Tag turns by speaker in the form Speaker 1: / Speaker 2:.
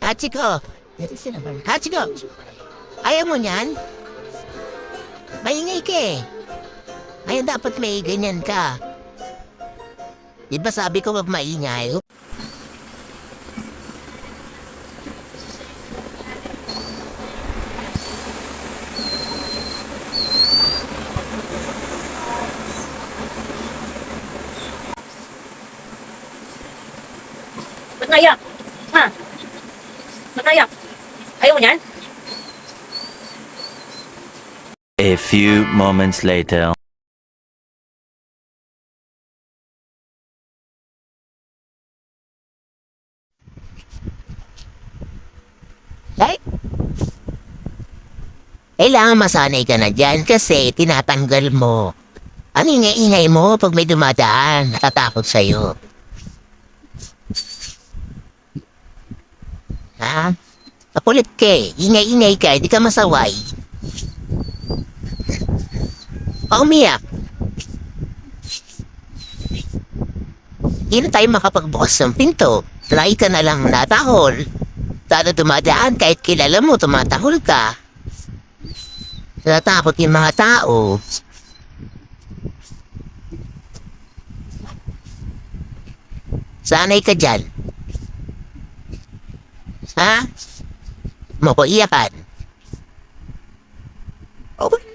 Speaker 1: Hachiko! Hachiko! Ayaw mo niyan? Maingay ka eh. Ngayon dapat may ganyan ka. Diba sabi ko wag maingay?
Speaker 2: Ba't naiyak? Ha? Ba't naiyak? Ayaw mo niyan?
Speaker 3: A few moments later.
Speaker 1: Ay! Kailangan masanay ka na dyan kasi tinatanggal mo. Ang ingay-ingay mo pag may dumadaan, natatakot sa'yo. Ha? Makulit ka eh. Ingay-ingay ka, hindi ka masaway. Umiyak. Hindi na tayo makapagbukas ng pinto. Lagi ka na lang natahol. Sana dumadaan kahit kilala mo, tumatahol ka. Natatakot yung mga tao. Sanay ka dyan. Ha? Mo ko iyakan. Okay.